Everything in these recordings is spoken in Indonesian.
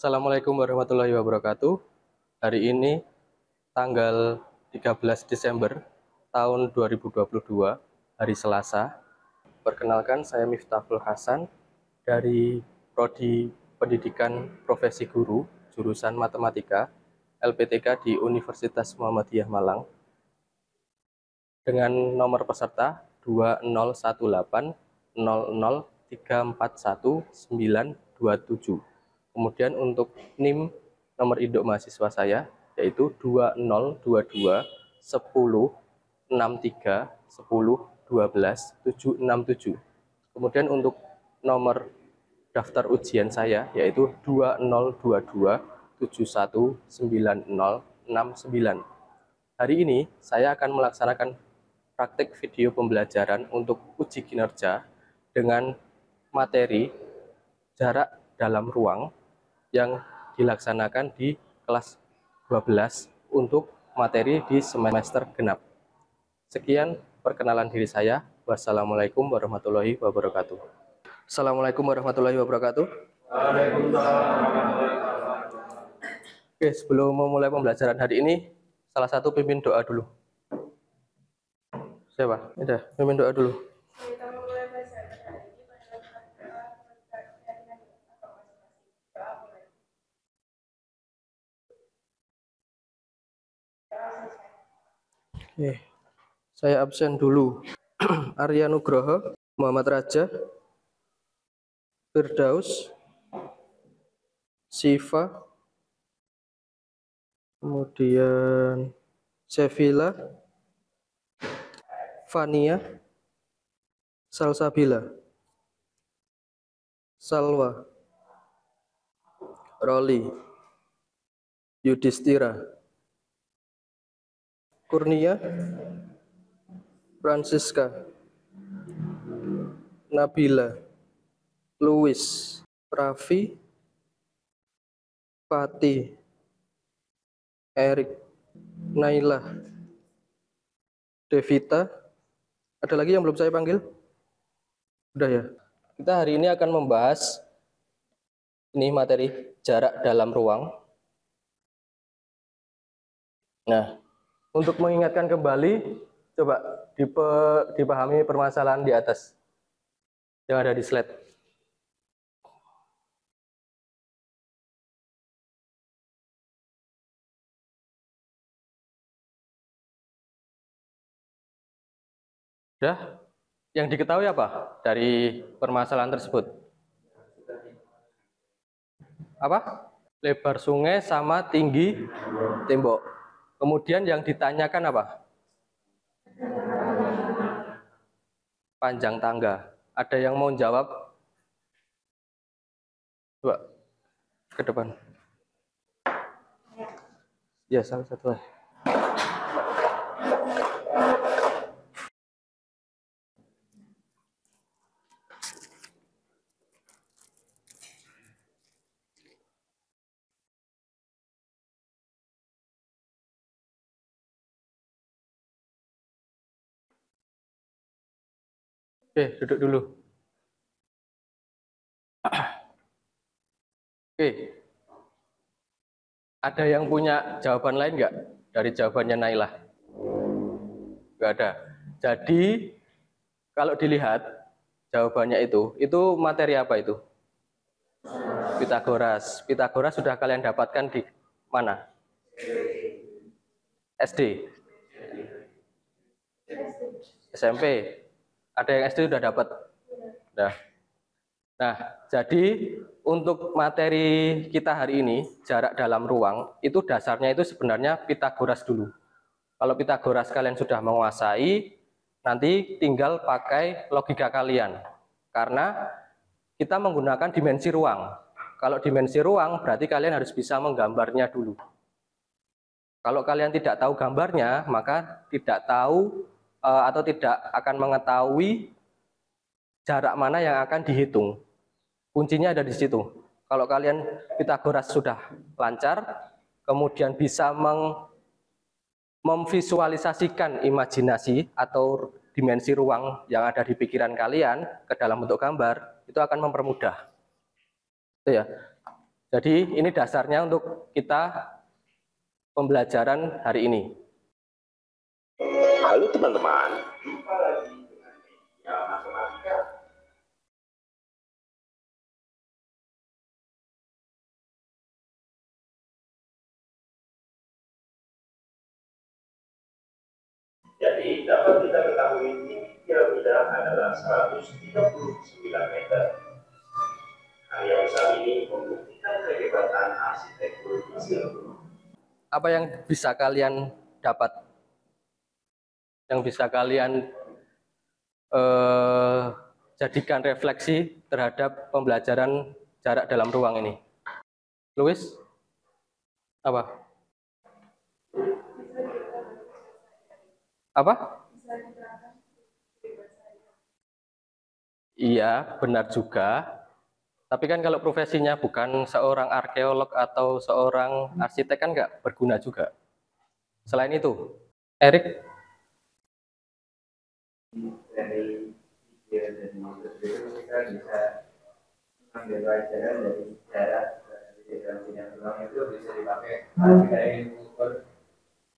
Assalamualaikum warahmatullahi wabarakatuh. Hari ini tanggal 13 Desember tahun 2022, hari Selasa. Perkenalkan, saya Miftahul Hasan dari Prodi Pendidikan Profesi Guru, jurusan Matematika, LPTK di Universitas Muhammadiyah Malang. Dengan nomor peserta 20180034197. Kemudian untuk NIM nomor induk mahasiswa saya yaitu 2022 10 63 10 12 767. Kemudian untuk nomor daftar ujian saya yaitu 2022 719069. Hari ini saya akan melaksanakan praktik video pembelajaran untuk uji kinerja dengan materi jarak dalam ruang yang dilaksanakan di kelas 12 untuk materi di semester genap. Sekian perkenalan diri saya. Wassalamualaikum warahmatullahi wabarakatuh. Assalamualaikum warahmatullahi wabarakatuh. Oke, sebelum memulai pembelajaran hari ini, salah satu pimpin doa dulu. Siapa? Udah, pimpin doa dulu. Oke, saya absen dulu. Arya Nugroho, Muhammad Raja, Firdaus, Siva, kemudian Sevilla, Fania, Salsabila, Salwa, Roli, Yudhistira, Kurnia, Francisca, Nabila, Louis, Raffi, Fatih, Erik, Naila, Devita. Ada lagi yang belum saya panggil? Udah ya. Kita hari ini akan membahas ini materi jarak dalam ruang. Nah, untuk mengingatkan kembali, coba dipahami permasalahan di atas yang ada di slide. Udah? Yang diketahui apa dari permasalahan tersebut? Apa? Lebar sungai sama tinggi tembok. Kemudian yang ditanyakan apa? Panjang tangga. Ada yang mau jawab? Coba ke depan. Ya, salah satu. Oke, duduk dulu. Oke. Ada yang punya jawaban lain nggak dari jawabannya Nailah? Nggak ada. Jadi, kalau dilihat jawabannya itu materi apa itu? Pitagoras. Pitagoras sudah kalian dapatkan di mana? SD? SMP? Ada yang SD sudah dapat? Nah, jadi untuk materi kita hari ini, jarak dalam ruang, itu dasarnya itu sebenarnya Pitagoras dulu. Kalau Pitagoras kalian sudah menguasai, nanti tinggal pakai logika kalian. Karena kita menggunakan dimensi ruang. Kalau dimensi ruang, berarti kalian harus bisa menggambarnya dulu. Kalau kalian tidak tahu gambarnya, maka tidak tahu atau tidak akan mengetahui jarak mana yang akan dihitung. Kuncinya ada di situ. Kalau kalian Pitagoras sudah lancar, kemudian bisa memvisualisasikan imajinasi atau dimensi ruang yang ada di pikiran kalian ke dalam bentuk gambar, itu akan mempermudah. Itu ya. Jadi ini dasarnya untuk kita pembelajaran hari ini. Halo teman-teman. Jadi dapat kita ketahui tinggi piramida adalah 139 meter. Karya besar ini membuktikan kehebatan arsitektur Mesir. Apa yang bisa kalian dapat? Yang bisa kalian jadikan refleksi terhadap pembelajaran jarak dalam ruang ini? Louis? Apa? Apa? Iya, benar juga. Tapi kan kalau profesinya bukan seorang arkeolog atau seorang arsitek kan nggak berguna juga. Selain itu, Erik? Dari video dan itu kita bisa ambil pelajaran dari jarak dari dalam bidang ruang itu bisa dipakai kita ingin mengukur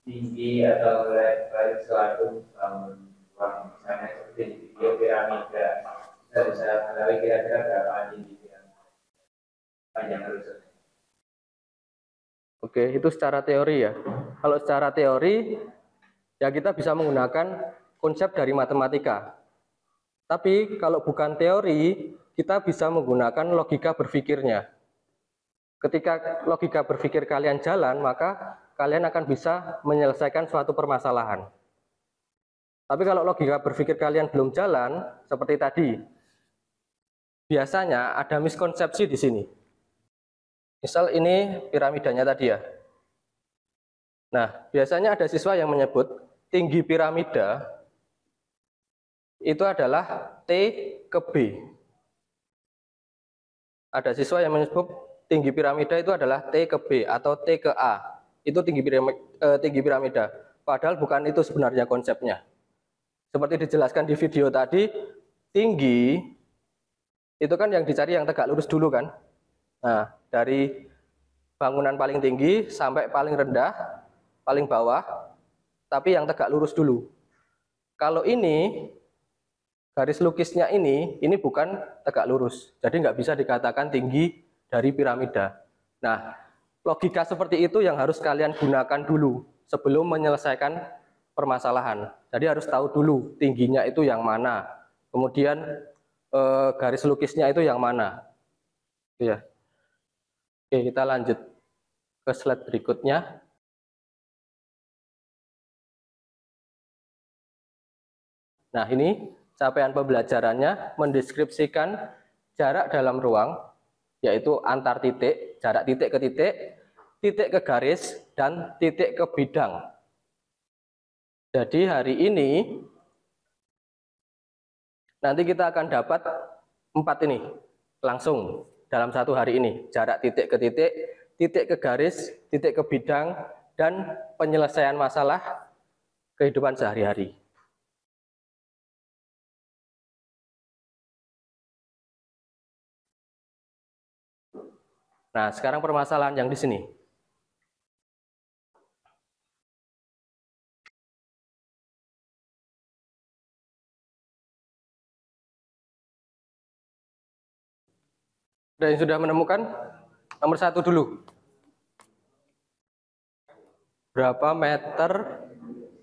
tinggi atau lebar suatu bangun ruang, misalnya seperti di video piramida kita bisa mengetahui kira-kira berapa tinggi piramida panjang rusuknya. Oke, itu secara teori ya. Kalau secara teori, ya kita bisa menggunakan konsep dari matematika. Tapi kalau bukan teori, kita bisa menggunakan logika berpikirnya. Ketika logika berpikir kalian jalan, maka kalian akan bisa menyelesaikan suatu permasalahan. Tapi kalau logika berpikir kalian belum jalan, seperti tadi, biasanya ada miskonsepsi di sini. Misal ini piramidanya tadi ya. Nah, biasanya ada siswa yang menyebut tinggi piramida itu adalah T ke B. Ada siswa yang menyebut tinggi piramida itu adalah T ke B atau T ke A. Itu tinggi piramida. Padahal bukan itu sebenarnya konsepnya. Seperti dijelaskan di video tadi, tinggi itu kan yang dicari yang tegak lurus dulu kan. Nah, dari bangunan paling tinggi sampai paling rendah, paling bawah, tapi yang tegak lurus dulu. Kalau ini, garis lukisnya ini bukan tegak lurus. Jadi nggak bisa dikatakan tinggi dari piramida. Nah, logika seperti itu yang harus kalian gunakan dulu sebelum menyelesaikan permasalahan. Jadi harus tahu dulu tingginya itu yang mana. Kemudian garis lukisnya itu yang mana. Ya. Oke, kita lanjut ke slide berikutnya. Nah, ini capaian pembelajarannya mendeskripsikan jarak dalam ruang, yaitu antar titik, jarak titik ke titik, titik ke garis, dan titik ke bidang. Jadi hari ini, nanti kita akan dapat 4 ini, langsung dalam satu hari ini. Jarak titik ke titik, titik ke garis, titik ke bidang, dan penyelesaian masalah kehidupan sehari-hari. Nah, sekarang permasalahan yang di sini. Ada yang sudah menemukan? Nomor 1 dulu. Berapa meter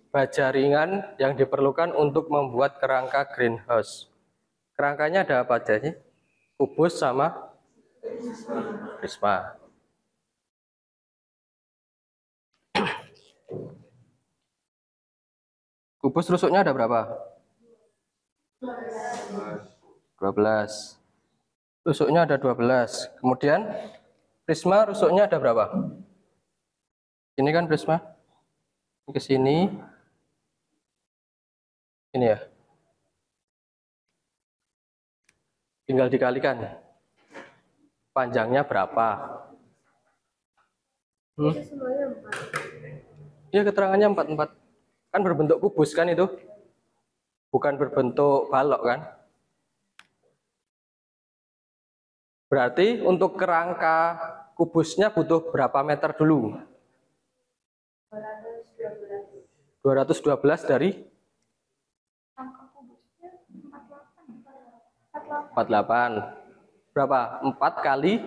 baja ringan yang diperlukan untuk membuat kerangka greenhouse? Kerangkanya ada apa aja sih? Kubus sama prisma. Kubus rusuknya ada berapa? 12. Rusuknya ada 12. Kemudian prisma rusuknya ada berapa? Ini kan prisma. Ke sini. Ini ya. Tinggal dikalikan. Panjangnya berapa? Iya, keterangannya 4. Kan berbentuk kubus kan itu? Bukan berbentuk balok kan? Berarti untuk kerangka kubusnya butuh berapa meter dulu? 212 dari Angka kubusnya 48. Berapa? 4 kali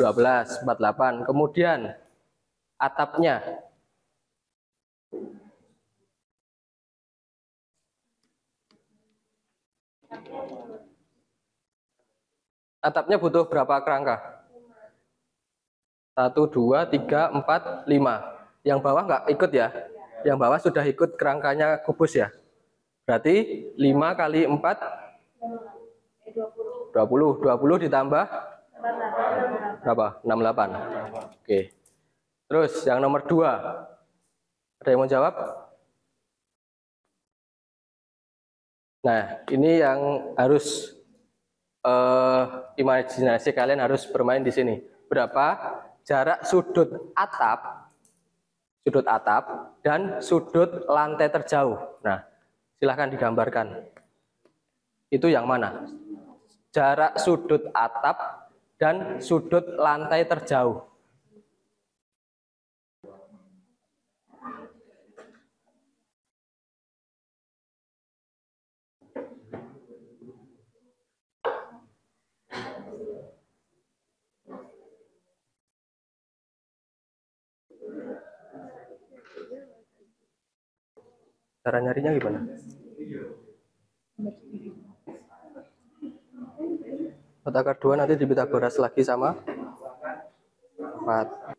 12, 48. Kemudian atapnya. Atapnya butuh berapa kerangka? 1, 2, 3, 4, 5. Yang bawah nggak ikut ya? Yang bawah sudah ikut kerangkanya kubus ya? Berarti 5 kali 4, 20. 20 ditambah berapa? 68. Oke. Terus yang nomor 2. Ada yang mau jawab? Nah, ini yang harus imajinasi kalian harus bermain di sini. Berapa jarak sudut atap dan sudut lantai terjauh? Nah, silahkan digambarkan. Itu yang mana? Jarak sudut atap dan sudut lantai terjauh. Cara nyarinya gimana? Akar 2 nanti di Pitagoras lagi sama 4.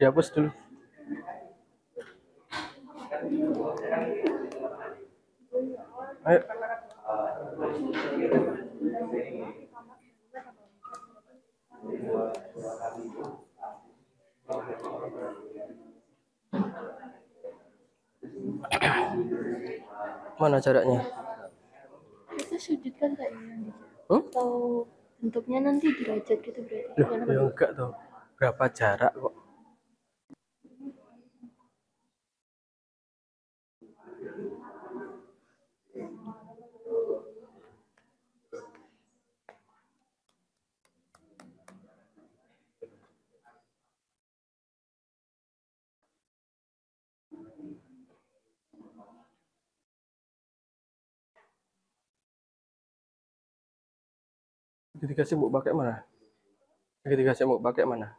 Dihapus dulu. Ayo. Mana jaraknya? itu sudut kan kayaknya. Atau bentuknya nanti derajat gitu berarti. Loh, ya enggak tuh. Berapa jarak kok? Segitiga sih mau pakai mana? Segitiga sih mau pakai mana?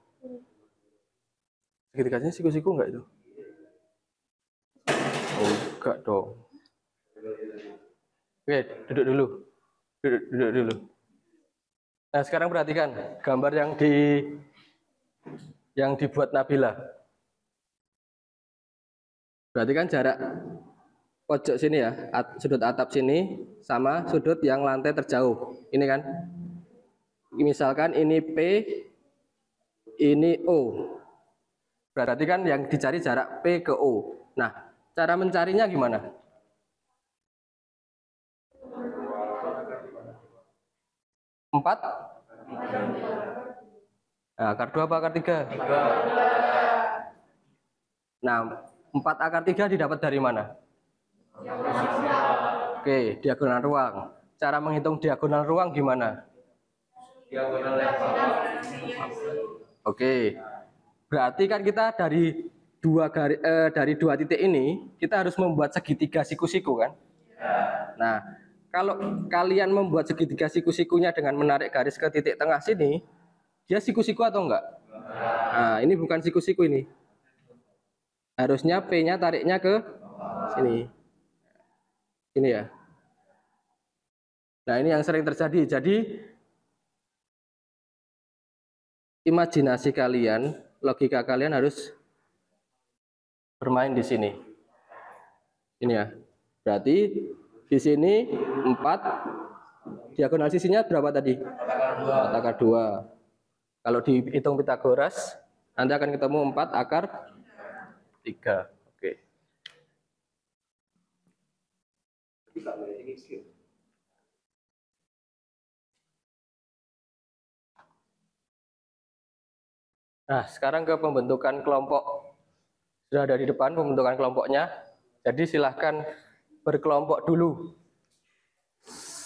Segitiganya siku-siku enggak itu? Oh, enggak dong. Oke, duduk dulu. Duduk dulu. Nah, sekarang perhatikan gambar yang dibuat Nabila. Perhatikan jarak pojok sini ya, sudut atap sini sama sudut yang lantai terjauh. Ini kan? Misalkan ini P, ini O. Berarti kan yang dicari jarak P ke O. Nah, cara mencarinya gimana? Empat? Nah, akar 2 apa akar 3? Nah, 4 akar 3 didapat dari mana? Oke, diagonal ruang. Cara menghitung diagonal ruang gimana? Oke, berarti kan kita dari dua titik ini kita harus membuat segitiga siku-siku kan? Nah, kalau kalian membuat segitiga siku-sikunya dengan menarik garis ke titik tengah sini, dia siku-siku atau enggak? Nah, ini bukan siku-siku ini. Harusnya P-nya tariknya ke sini. Ini ya. Nah, ini yang sering terjadi. Jadi imajinasi kalian, logika kalian harus bermain di sini. Ini ya. Berarti di sini 4, diagonal sisinya berapa tadi? 4 akar 2. Kalau dihitung Pitagoras, nanti akan ketemu 4 akar 3. Oke. Nah, sekarang ke pembentukan kelompok. Sudah ada di depan pembentukan kelompoknya. Jadi silahkan berkelompok dulu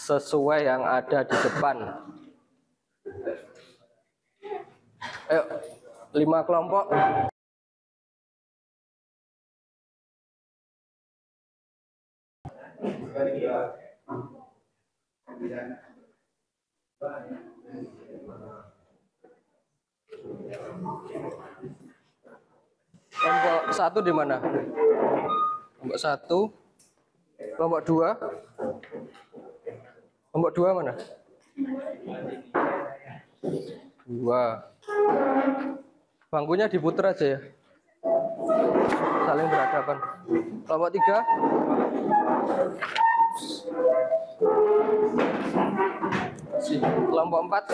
sesuai yang ada di depan. Ayo, 5 kelompok. Kelompok 1 di mana? Kelompok 1, kelompok 2. Kelompok 2 mana? 2. Bangkunya diputar aja ya. Saling berhadapan. Kelompok 3. Kelompok 4.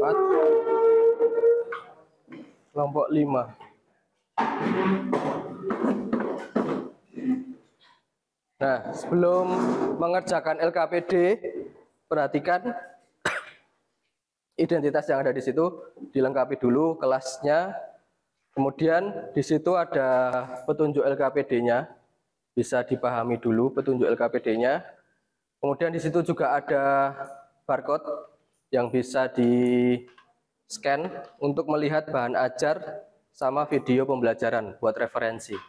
4. Kelompok 5. Nah, sebelum mengerjakan LKPD, perhatikan identitas yang ada di situ, dilengkapi dulu kelasnya. Kemudian di situ ada petunjuk LKPD-nya, bisa dipahami dulu petunjuk LKPD-nya. Kemudian di situ juga ada barcode yang bisa di-scan untuk melihat bahan ajar sama video pembelajaran buat referensi.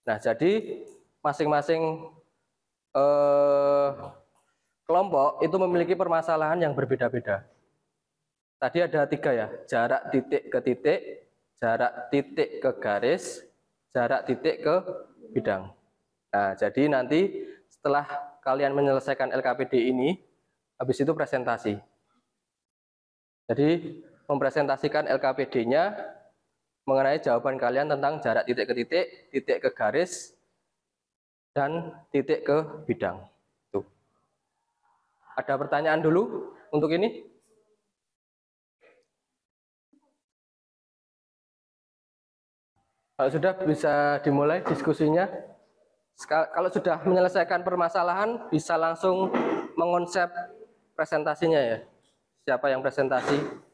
Nah, jadi masing-masing kelompok itu memiliki permasalahan yang berbeda-beda. Tadi ada 3 ya, jarak titik ke titik, jarak titik ke garis, jarak titik ke bidang. Nah, jadi nanti setelah kalian menyelesaikan LKPD ini, habis itu presentasi. Jadi mempresentasikan LKPD-nya mengenai jawaban kalian tentang jarak titik ke titik, titik ke garis, dan titik ke bidang. Tuh. Ada pertanyaan dulu untuk ini? Kalau sudah, bisa dimulai diskusinya. Kalau sudah menyelesaikan permasalahan, bisa langsung mengonsep presentasinya ya. Siapa yang presentasi?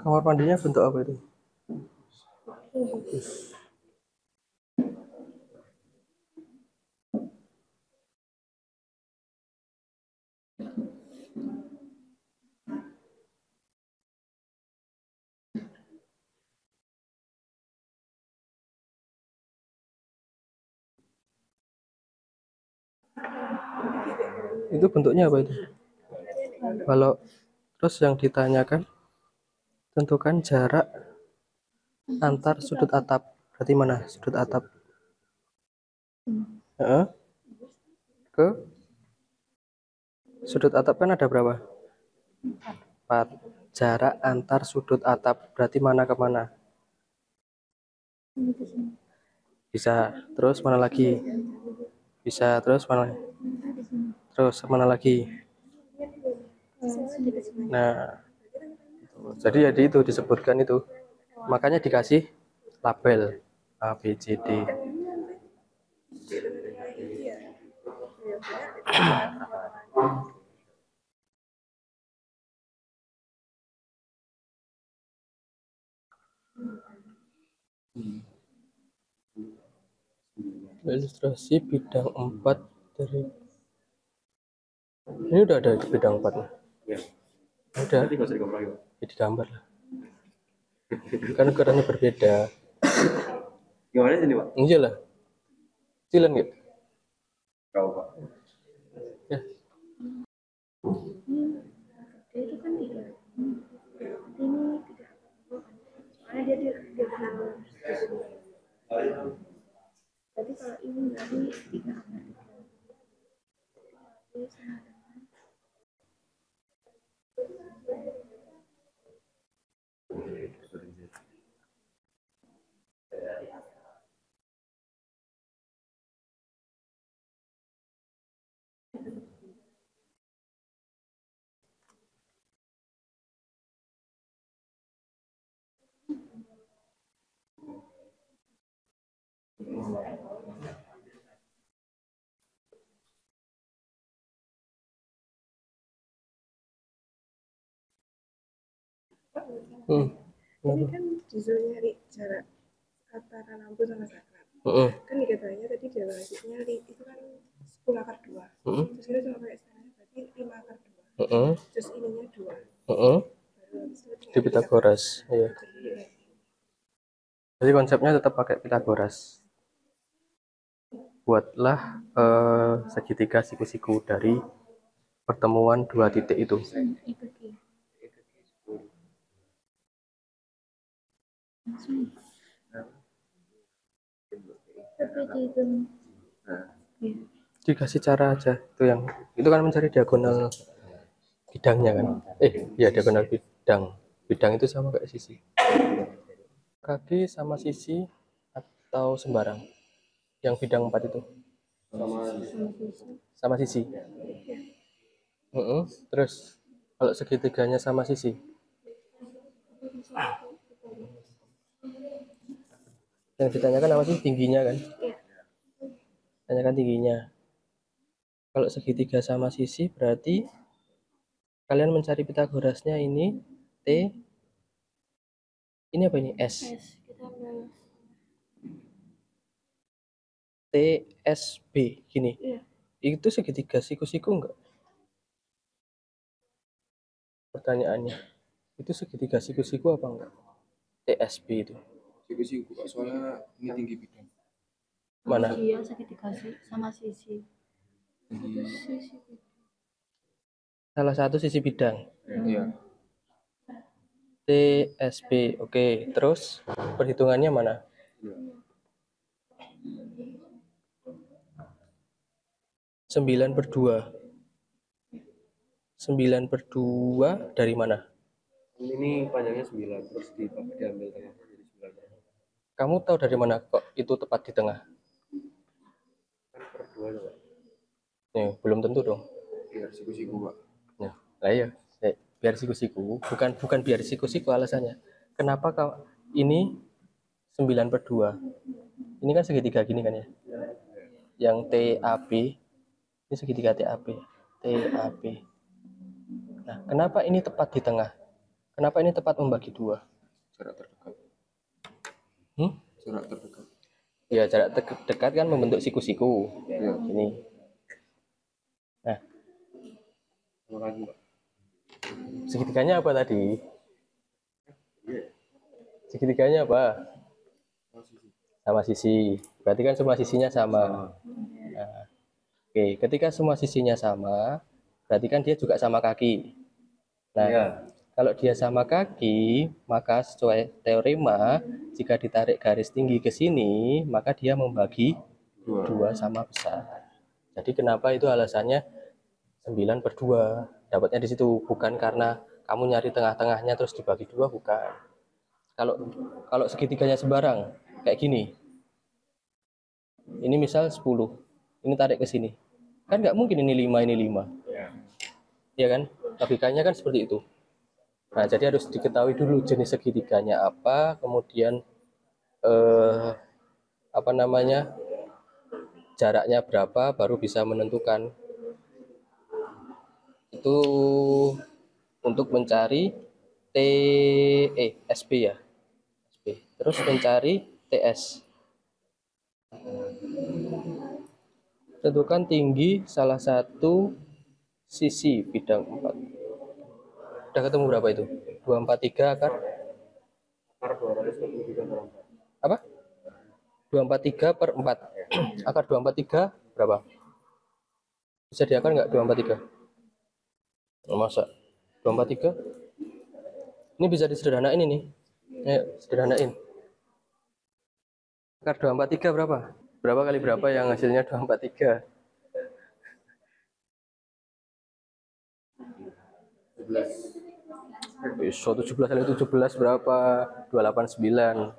Kamar mandinya bentuk apa itu? Itu bentuknya apa itu? Kalau terus yang ditanyakan, tentukan jarak antar sudut atap. Berarti mana sudut atap? Ke sudut atap kan ada berapa? 4. Jarak antar sudut atap berarti mana ke mana? Bisa. Terus mana lagi? Bisa. Terus mana? Terus mana lagi? Nah, jadi itu disebutkan itu. Makanya dikasih label A, B, C, D. Ilustrasi bidang 4 dari ini udah ada di bidang 4 nih. Ya. Udah. Nanti nggak usah digambar lagi. Ya, digambar lah. Kan ukurannya berbeda. Gimana sini Pak? Iya lah. Kecilan nggak? Kau Pak. Ya. Itu kan tidak. Ini tidak. Soalnya dia kenal. Berarti kalau ini berarti sama dengan Hmm. Ini kan disuruh nyari jarak antara lampu sama saklar. Kan dikatanya tadi dia wajib nyari itu kan 10 akar 2. Terus kita cuma pakai setengah berarti 5 akar 2. Terus ininya 2. Baru habis itu Di Pitagoras, iya. Jadi konsepnya tetap pakai Pitagoras. Buatlah segitiga siku-siku dari pertemuan dua titik itu. IPG. Langsung. IPG itu. Iya. Dikasih cara aja itu kan mencari diagonal bidangnya kan. Ya diagonal bidang itu sama kayak sisi. Kaki sama sisi atau sembarang. Yang bidang 4 itu. Sama sisi. Terus kalau segitiganya sama sisi. Yang ditanyakan apa sih? Tingginya kan? Tanyakan tingginya. Kalau segitiga sama sisi berarti kalian mencari Pitagorasnya ini T. Ini apa ini? S. Kita ambil TSB gini. Iya. Itu segitiga siku-siku enggak? Pertanyaannya. Itu segitiga siku-siku apa enggak? TSB itu. Siku-siku soalnya ini tinggi bidang. Mana? Iya, segitiga sama sisi. Salah satu sisi bidang. Iya. TSB. Oke, terus perhitungannya mana? Sembilan per 2. 9/2 dari mana? Ini panjangnya 9 terus diambil tengah jadi 9. Kamu tahu dari mana kok itu tepat di tengah? Kan per 2 ya, Pak. Nih, belum tentu dong. Iya, siku-siku, Pak. Nah, iya. Biar siku-siku, bukan biar siku-siku alasannya. Kenapa ini 9/2? Ini kan segitiga gini kan ya? Yang TAB, ini segitiga TAB. TAB. Nah, kenapa ini tepat di tengah? Kenapa ini tepat membagi 2? Jarak terdekat. Jarak terdekat. Ya, jarak dekat kan membentuk siku-siku. Iya. Ini. Nah, Sama lagi, Pak. segitiganya apa tadi? Segitiganya apa? Sama sisi. Berarti kan semua sisinya sama. Nah, oke, ketika semua sisinya sama, berarti kan dia juga sama kaki. Nah, kalau dia sama kaki, maka sesuai teorema, jika ditarik garis tinggi ke sini, maka dia membagi 2 sama besar. Jadi kenapa itu alasannya 9/2? Dapatnya di situ, bukan karena kamu nyari tengah-tengahnya terus dibagi 2, bukan. Kalau segitiganya sembarang kayak gini, ini misal 10, ini tarik ke sini, kan nggak mungkin ini 5 ini 5, ya kan? Logikanya kan seperti itu. Nah, jadi harus diketahui dulu jenis segitiganya apa, kemudian jaraknya berapa, baru bisa menentukan. Itu untuk mencari SB ya. Terus mencari TS. Tentukan tinggi salah satu sisi bidang 4. Udah ketemu berapa itu? 243 akar? Akar 243 per 4. Apa? 243/4. Akar 243 berapa? Bisa diakar nggak 243? Masa? 243? Ini bisa disederhanain ini. Ayo, sederhanain. Akar 243 berapa? Berapa kali berapa yang hasilnya 243? Bisa 17 kali 17 berapa? 289.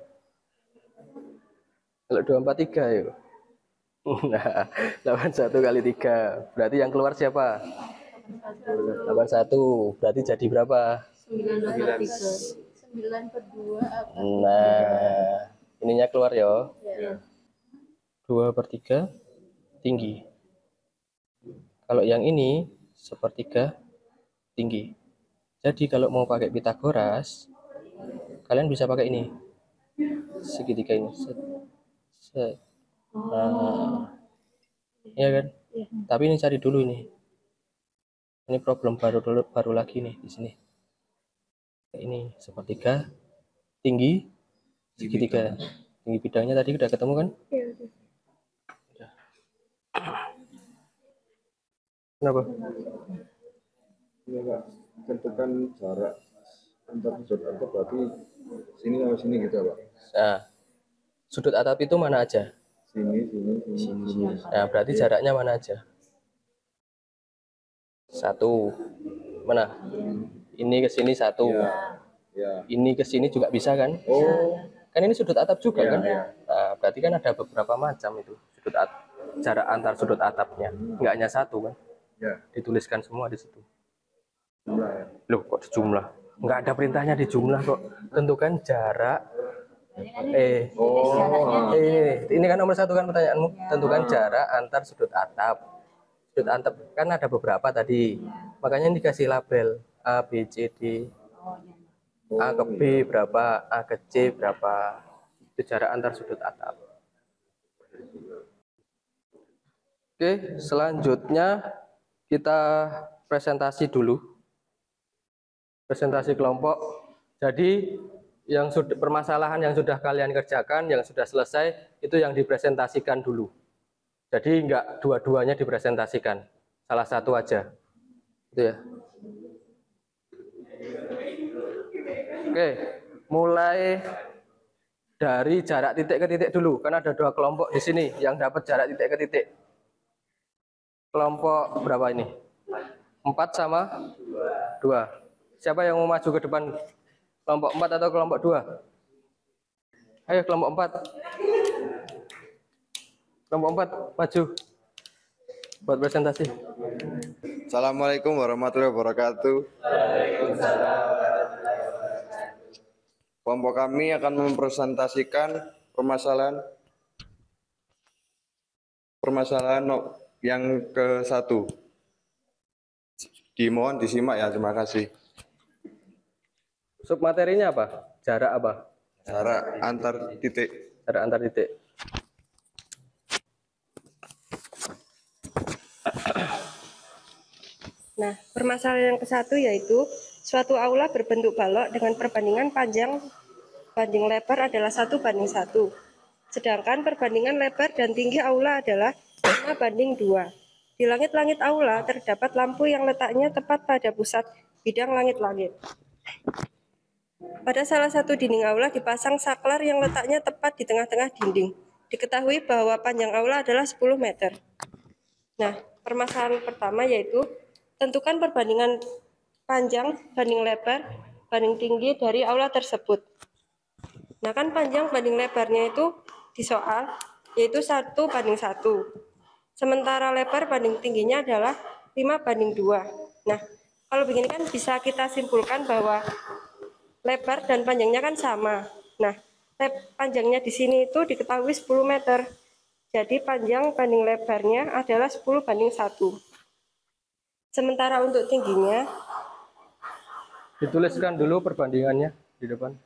Kalau 243 ya. Nah, 81 kali 3. Berarti yang keluar siapa? 81. Berarti jadi berapa? 9 per 2 apa? Nah, ininya keluar ya. Ya. 2 per 3 tinggi. Kalau yang ini sepertiga tinggi. Jadi kalau mau pakai Pitagoras, kalian bisa pakai ini. Segitiga ini. Set, set. Nah, iya kan? Iya. Tapi ini cari dulu ini. Ini problem baru lagi nih di sini. Ini sepertiga tinggi segitiga. Tinggi bidangnya tadi udah ketemu kan? Iya. Udah. Kenapa? Ini Pak, tentukan jarak antar sudut atap berarti sini sama sini gitu Pak. Nah, sudut atap itu mana aja? Sini. Nah, berarti jaraknya mana aja? 1. Mana? Ini ke sini 1. Ya. Ini ke sini juga bisa kan? Oh, Kan ini sudut atap juga Iya, kan? iya. Nah, berarti kan ada beberapa macam itu jarak antar sudut atapnya. Nggak hanya 1 kan? ya. Dituliskan semua di situ. Jumlah ya. Loh, kok dijumlah? Nggak ada perintahnya dijumlah kok. Tentukan jarak. Ini kan nomor 1 kan pertanyaanmu. Tentukan jarak antar sudut atap. Sudut atap kan ada beberapa tadi. Makanya ini dikasih label A, B, C, D. A ke B berapa, A ke C berapa. Itu jarak antar sudut atap. Oke, selanjutnya kita presentasi dulu. Presentasi kelompok. Jadi permasalahan yang sudah kalian kerjakan, yang sudah selesai, itu yang dipresentasikan dulu. Jadi enggak dua-duanya dipresentasikan, salah satu aja. Itu ya. Oke, mulai dari jarak titik ke titik dulu. Kan ada 2 kelompok di sini yang dapat jarak titik ke titik. Kelompok berapa ini? 4 sama 2. Siapa yang mau maju ke depan? Kelompok 4 atau kelompok 2? Ayo kelompok 4. Kelompok 4 maju. Buat presentasi. Assalamualaikum warahmatullahi wabarakatuh. Kelompok kami akan mempresentasikan permasalahan yang ke-1. Dimohon disimak ya, terima kasih. Submaterinya apa? Jarak apa? Jarak antar titik. Jarak antar titik. Nah, permasalahan yang ke-1 yaitu suatu aula berbentuk balok dengan perbandingan panjang banding lebar adalah 1:1. Sedangkan perbandingan lebar dan tinggi aula adalah 5:2. Di langit-langit aula terdapat lampu yang letaknya tepat pada pusat bidang langit-langit. Pada salah satu dinding aula dipasang saklar yang letaknya tepat di tengah-tengah dinding. Diketahui bahwa panjang aula adalah 10 meter. Nah, permasalahan pertama yaitu tentukan perbandingan panjang banding lebar banding tinggi dari aula tersebut. Nah, kan panjang banding lebarnya itu di soal yaitu 1:1. Sementara lebar banding tingginya adalah 5:2. Nah, kalau begini kan bisa kita simpulkan bahwa lebar dan panjangnya kan sama. Nah, panjangnya di sini itu diketahui 10 meter. Jadi panjang banding lebarnya adalah 10:1. Sementara untuk tingginya Dituliskan dulu perbandingannya di depan.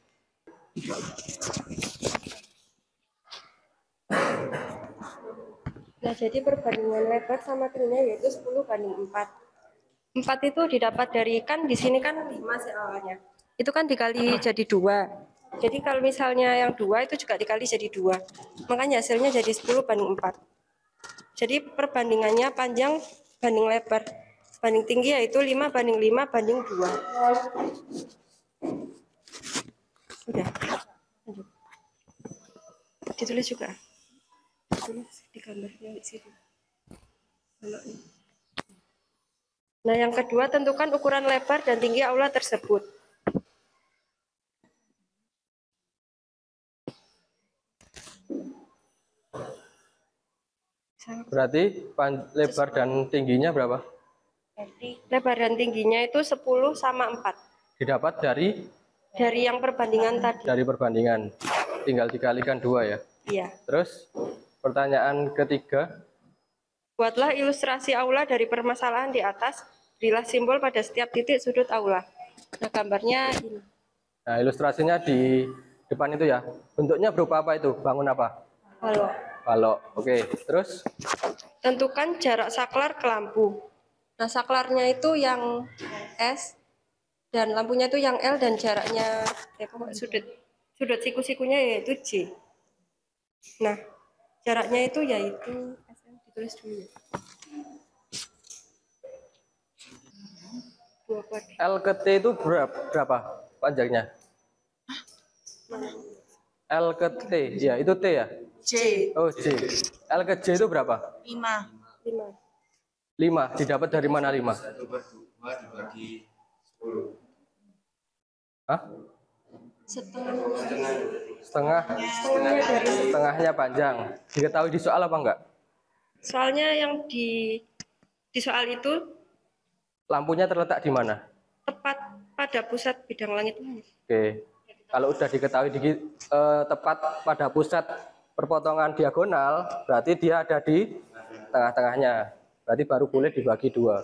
Nah, jadi perbandingan lebar sama tingginya yaitu 10:4. 4 itu didapat dari, kan di sini kan 5 awalnya. Itu kan dikali jadi 2. Jadi kalau misalnya yang 2 itu juga dikali jadi 2. Makanya hasilnya jadi 10:4. Jadi perbandingannya panjang banding lebar banding tinggi yaitu 5:5:2. Sudah. Lanjut. Ditulis juga. Ditulis di gambarnya di situ. Nah, yang kedua, tentukan ukuran lebar dan tinggi aula tersebut. Berarti lebar dan tingginya berapa? Lebar dan tingginya itu 10 sama 4. Didapat dari yang perbandingan tadi. Dari perbandingan. Tinggal dikalikan 2 ya? Iya. Terus pertanyaan ketiga. Buatlah ilustrasi aula dari permasalahan di atas. Berilah simbol pada setiap titik sudut aula. Nah, gambarnya ini. Nah, ilustrasinya di depan itu ya. Bentuknya berupa apa itu? Bangun apa? Balok. Balok. Oke. Terus? Tentukan jarak saklar ke lampu. Nah, saklarnya itu yang S dan lampunya itu yang L dan jaraknya sudut siku-sikunya yaitu J. Nah, jaraknya itu yaitu SM, ditulis dulu. L ke T itu berapa panjangnya? L ke T, ya itu T ya? J. Oh J. L ke J itu berapa? 5. 5. Didapat dari mana 5? 1/2 dibagi 10. Hah? Setengahnya panjang. Diketahui di soal apa enggak? Soalnya yang di soal itu lampunya terletak di mana? Tepat pada pusat bidang langit. Oke. Kalau udah diketahui tepat pada pusat perpotongan diagonal, berarti dia ada di tengah-tengahnya. Berarti baru boleh dibagi 2.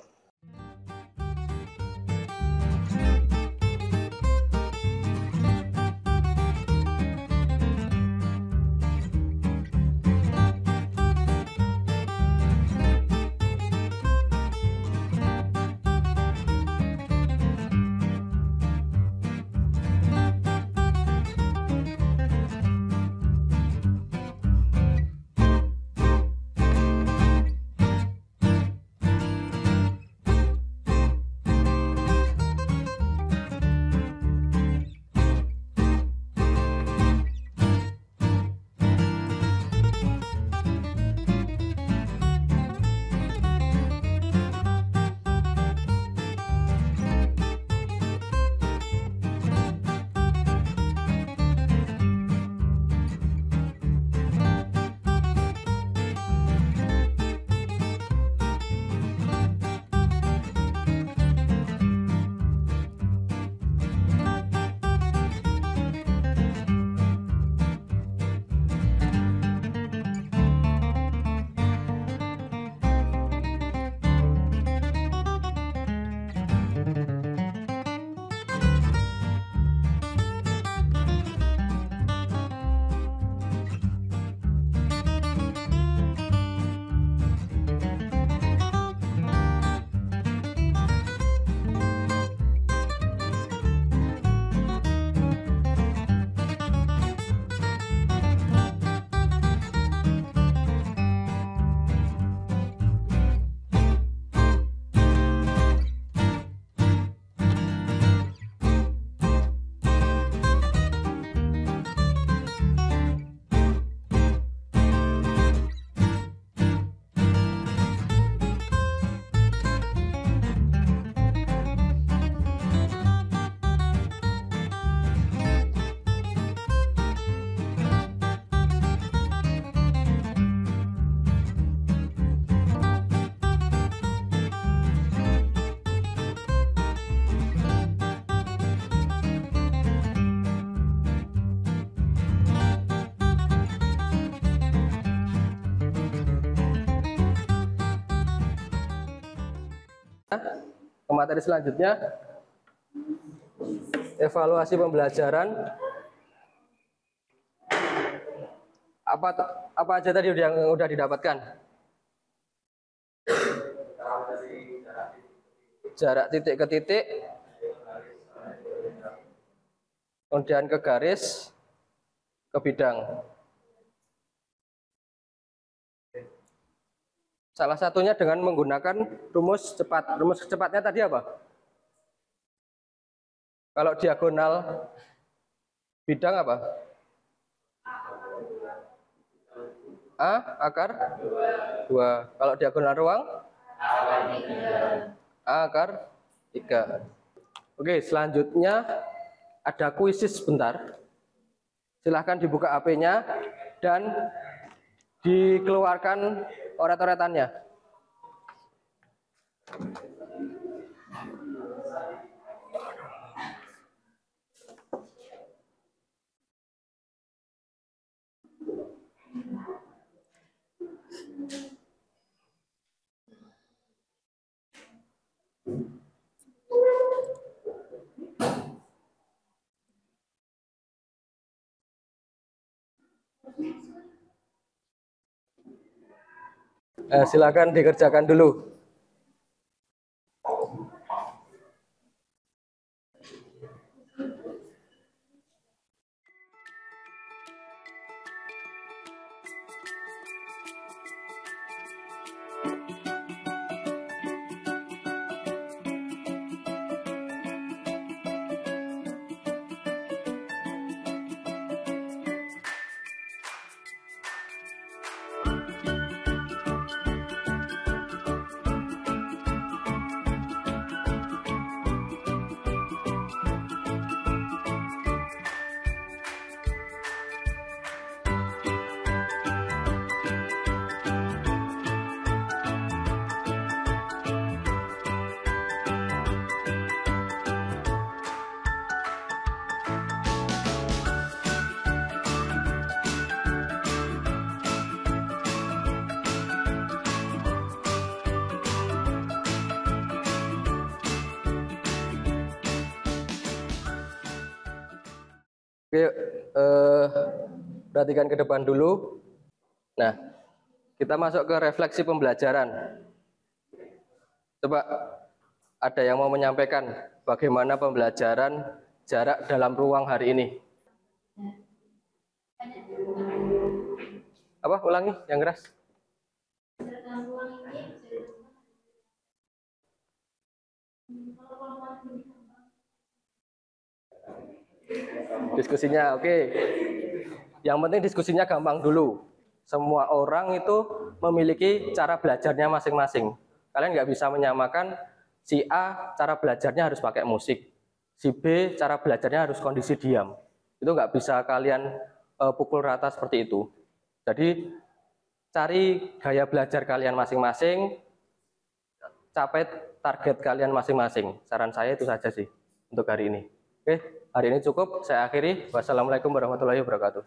Ke materi selanjutnya, evaluasi pembelajaran. Apa aja tadi yang udah didapatkan? Jarak titik ke titik, kemudian ke garis, ke bidang. Salah satunya dengan menggunakan rumus cepat. Rumus cepatnya tadi apa? Kalau diagonal bidang apa? A akar 2. Kalau diagonal ruang? A akar 3. Oke, selanjutnya ada kuisis sebentar. Silahkan dibuka HP-nya dan dikeluarkan oret-oretannya. Silakan dikerjakan dulu. Oke, perhatikan ke depan dulu. Nah, kita masuk ke refleksi pembelajaran. Coba ada yang mau menyampaikan bagaimana pembelajaran jarak dalam ruang hari ini? Apa? Ulangi yang keras. Diskusinya oke. Yang penting diskusinya gampang dulu. Semua orang itu memiliki cara belajarnya masing-masing. Kalian nggak bisa menyamakan si A cara belajarnya harus pakai musik, si B cara belajarnya harus kondisi diam. Itu nggak bisa kalian pukul rata seperti itu. Jadi cari gaya belajar kalian masing-masing, capai target kalian masing-masing. Saran saya itu saja sih untuk hari ini. Oke, hari ini cukup. Saya akhiri. Wassalamualaikum warahmatullahi wabarakatuh.